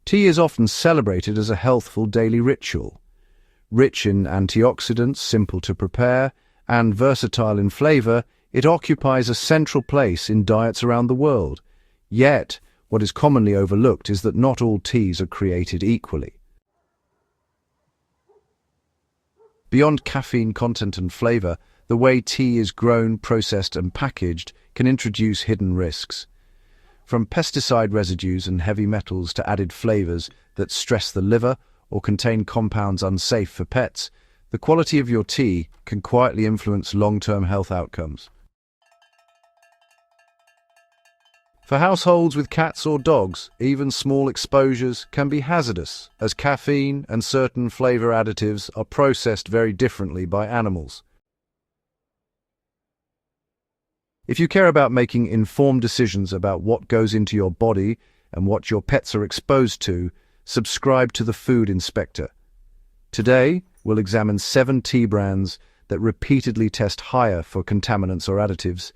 Tea is often celebrated as a healthful daily ritual. Rich in antioxidants, simple to prepare, and versatile in flavor, it occupies a central place in diets around the world. Yet, what is commonly overlooked is that not all teas are created equally. Beyond caffeine content and flavor, the way tea is grown, processed, and packaged can introduce hidden risks. From pesticide residues and heavy metals to added flavors that stress the liver or contain compounds unsafe for pets, the quality of your tea can quietly influence long-term health outcomes. For households with cats or dogs, even small exposures can be hazardous, as caffeine and certain flavor additives are processed very differently by animals. If you care about making informed decisions about what goes into your body and what your pets are exposed to, subscribe to the Food Inspector. Today, we'll examine 7 tea brands that repeatedly test higher for contaminants or additives,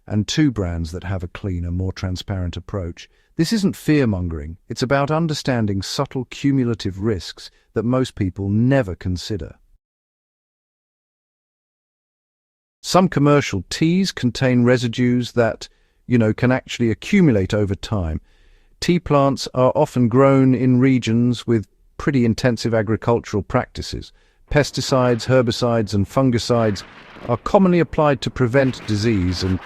and 2 brands that have a cleaner, more transparent approach. This isn't fear-mongering, it's about understanding subtle cumulative risks that most people never consider. Some commercial teas contain residues that, can actually accumulate over time. Tea plants are often grown in regions with pretty intensive agricultural practices. Pesticides, herbicides, and fungicides are commonly applied to prevent disease and,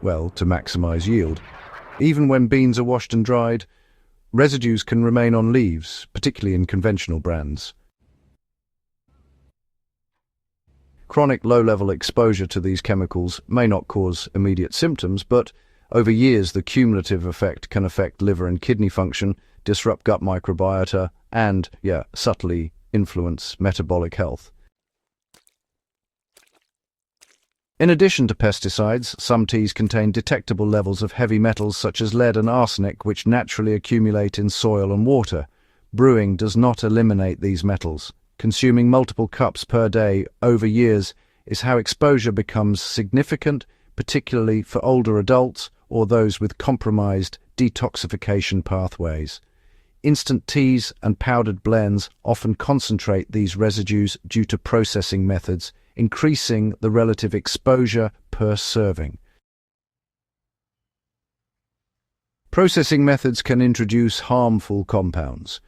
to maximize yield. Even when beans are washed and dried, residues can remain on leaves, particularly in conventional brands. Chronic low-level exposure to these chemicals may not cause immediate symptoms, but over years the cumulative effect can affect liver and kidney function, disrupt gut microbiota, and, subtly influence metabolic health. In addition to pesticides, some teas contain detectable levels of heavy metals such as lead and arsenic, which naturally accumulate in soil and water. Brewing does not eliminate these metals. Consuming multiple cups per day over years is how exposure becomes significant, particularly for older adults or those with compromised detoxification pathways. Instant teas and powdered blends often concentrate these residues due to processing methods, increasing the relative exposure per serving. Processing methods can introduce harmful compounds.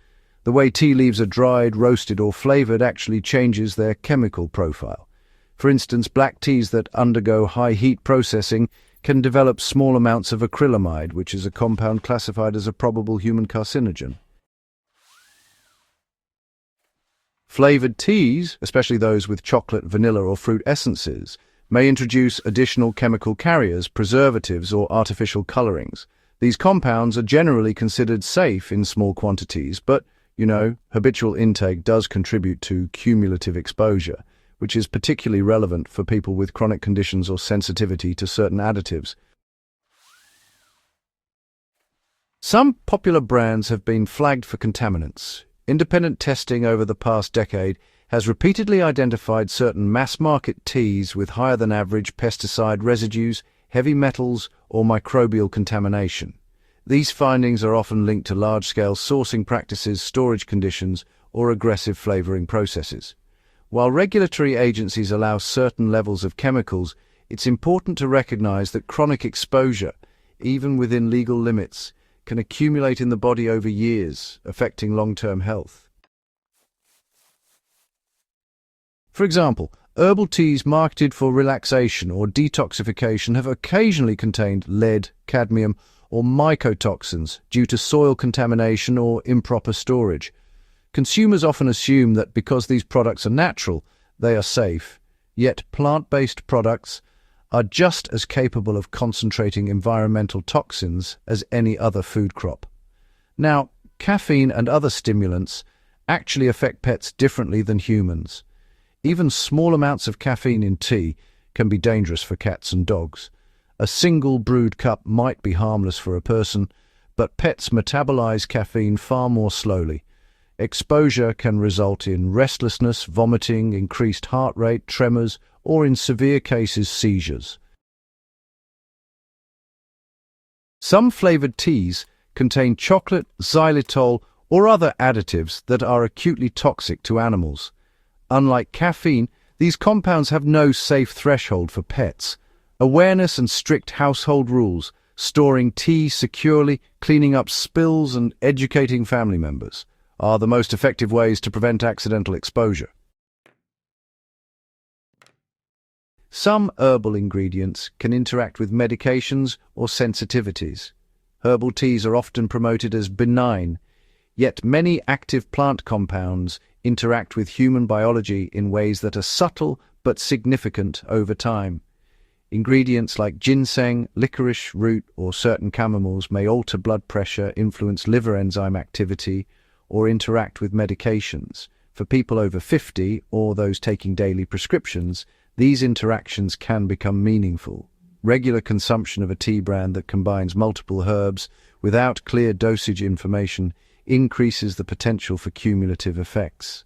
The way tea leaves are dried, roasted, or flavored actually changes their chemical profile. For instance, black teas that undergo high heat processing can develop small amounts of acrylamide, which is a compound classified as a probable human carcinogen. Flavored teas, especially those with chocolate, vanilla, or fruit essences, may introduce additional chemical carriers, preservatives, or artificial colorings. These compounds are generally considered safe in small quantities, but, habitual intake does contribute to cumulative exposure, which is particularly relevant for people with chronic conditions or sensitivity to certain additives. Some popular brands have been flagged for contaminants. Independent testing over the past decade has repeatedly identified certain mass-market teas with higher-than-average pesticide residues, heavy metals, or microbial contamination. These findings are often linked to large-scale sourcing practices, storage conditions, or aggressive flavoring processes. While regulatory agencies allow certain levels of chemicals, it's important to recognize that chronic exposure, even within legal limits, can accumulate in the body over years, affecting long-term health. For example, herbal teas marketed for relaxation or detoxification have occasionally contained lead, cadmium, or mycotoxins due to soil contamination or improper storage. Consumers often assume that because these products are natural, they are safe, yet plant-based products are just as capable of concentrating environmental toxins as any other food crop. Now, caffeine and other stimulants actually affect pets differently than humans. Even small amounts of caffeine in tea can be dangerous for cats and dogs. A single brewed cup might be harmless for a person, but pets metabolize caffeine far more slowly. Exposure can result in restlessness, vomiting, increased heart rate, tremors, or in severe cases, seizures. Some flavored teas contain chocolate, xylitol, or other additives that are acutely toxic to animals. Unlike caffeine, these compounds have no safe threshold for pets. Awareness and strict household rules, storing tea securely, cleaning up spills, and educating family members are the most effective ways to prevent accidental exposure. Some herbal ingredients can interact with medications or sensitivities. Herbal teas are often promoted as benign, yet many active plant compounds interact with human biology in ways that are subtle but significant over time. Ingredients like ginseng, licorice root, or certain chamomiles may alter blood pressure, influence liver enzyme activity, or interact with medications. For people over 50 or those taking daily prescriptions, these interactions can become meaningful. Regular consumption of a tea brand that combines multiple herbs without clear dosage information increases the potential for cumulative effects.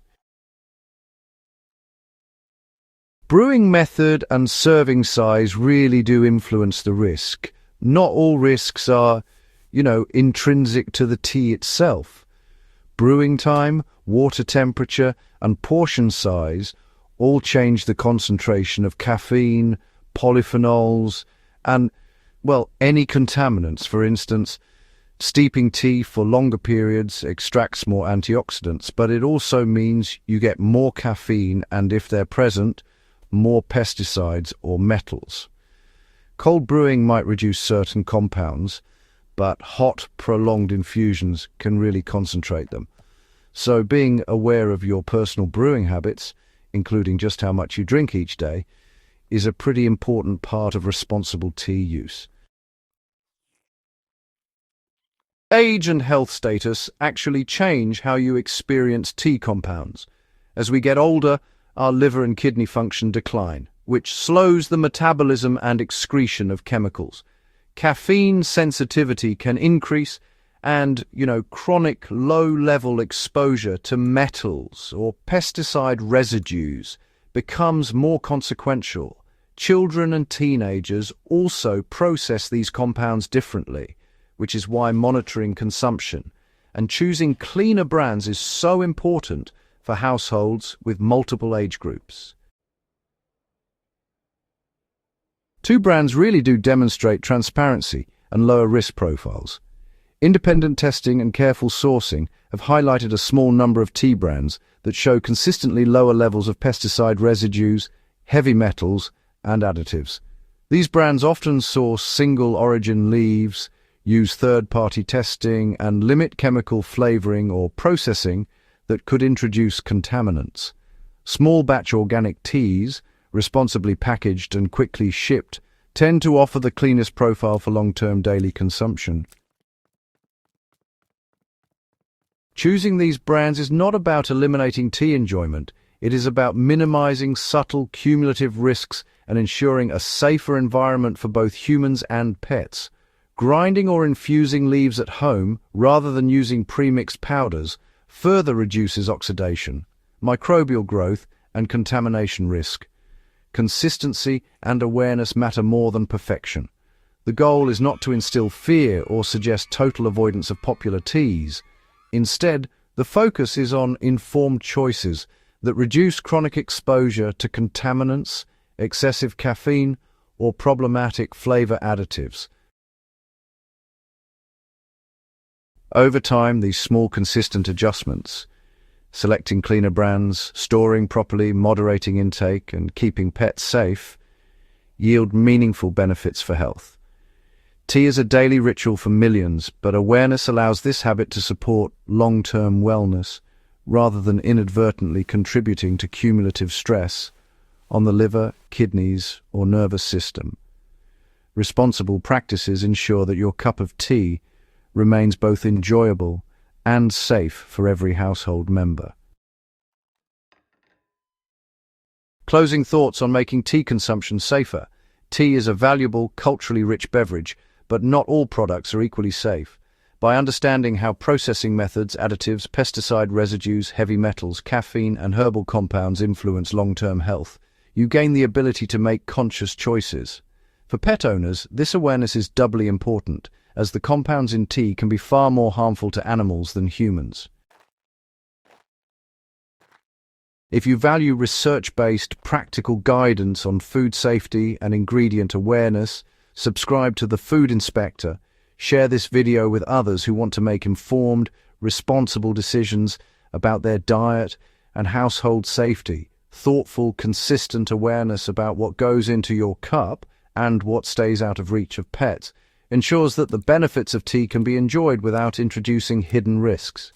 Brewing method and serving size really do influence the risk. Not all risks are, intrinsic to the tea itself. Brewing time, water temperature, and portion size all change the concentration of caffeine, polyphenols, and, any contaminants. For instance, steeping tea for longer periods extracts more antioxidants, but it also means you get more caffeine and, if they're present, more pesticides or metals. Cold brewing might reduce certain compounds, but hot, prolonged infusions can really concentrate them. So being aware of your personal brewing habits, including just how much you drink each day, is a pretty important part of responsible tea use. Age and health status actually change how you experience tea compounds. As we get older, our liver and kidney function decline, which slows the metabolism and excretion of chemicals. Caffeine sensitivity can increase, and, chronic low-level exposure to metals or pesticide residues becomes more consequential. Children and teenagers also process these compounds differently, which is why monitoring consumption and choosing cleaner brands is so important for households with multiple age groups. Two brands really do demonstrate transparency and lower risk profiles. Independent testing and careful sourcing have highlighted a small number of tea brands that show consistently lower levels of pesticide residues, heavy metals, and additives. These brands often source single-origin leaves, use third-party testing, and limit chemical flavoring or processing that could introduce contaminants. Small-batch organic teas, responsibly packaged and quickly shipped, tend to offer the cleanest profile for long-term daily consumption. Choosing these brands is not about eliminating tea enjoyment. It is about minimizing subtle cumulative risks and ensuring a safer environment for both humans and pets. Grinding or infusing leaves at home, rather than using pre-mixed powders, further reduces oxidation, microbial growth, and contamination risk. Consistency and awareness matter more than perfection. The goal is not to instill fear or suggest total avoidance of popular teas. Instead, the focus is on informed choices that reduce chronic exposure to contaminants, excessive caffeine, or problematic flavor additives. Over time, these small, consistent adjustments, selecting cleaner brands, storing properly, moderating intake, and keeping pets safe, yield meaningful benefits for health. Tea is a daily ritual for millions, but awareness allows this habit to support long-term wellness, rather than inadvertently contributing to cumulative stress on the liver, kidneys, or nervous system. Responsible practices ensure that your cup of tea remains both enjoyable and safe for every household member. Closing thoughts on making tea consumption safer. Tea is a valuable, culturally rich beverage, but not all products are equally safe. By understanding how processing methods, additives, pesticide residues, heavy metals, caffeine, and herbal compounds influence long-term health, you gain the ability to make conscious choices. For pet owners, this awareness is doubly important, as the compounds in tea can be far more harmful to animals than humans. If you value research-based, practical guidance on food safety and ingredient awareness, subscribe to The Food Inspector. Share this video with others who want to make informed, responsible decisions about their diet and household safety. Thoughtful, consistent awareness about what goes into your cup and what stays out of reach of pets ensures that the benefits of tea can be enjoyed without introducing hidden risks.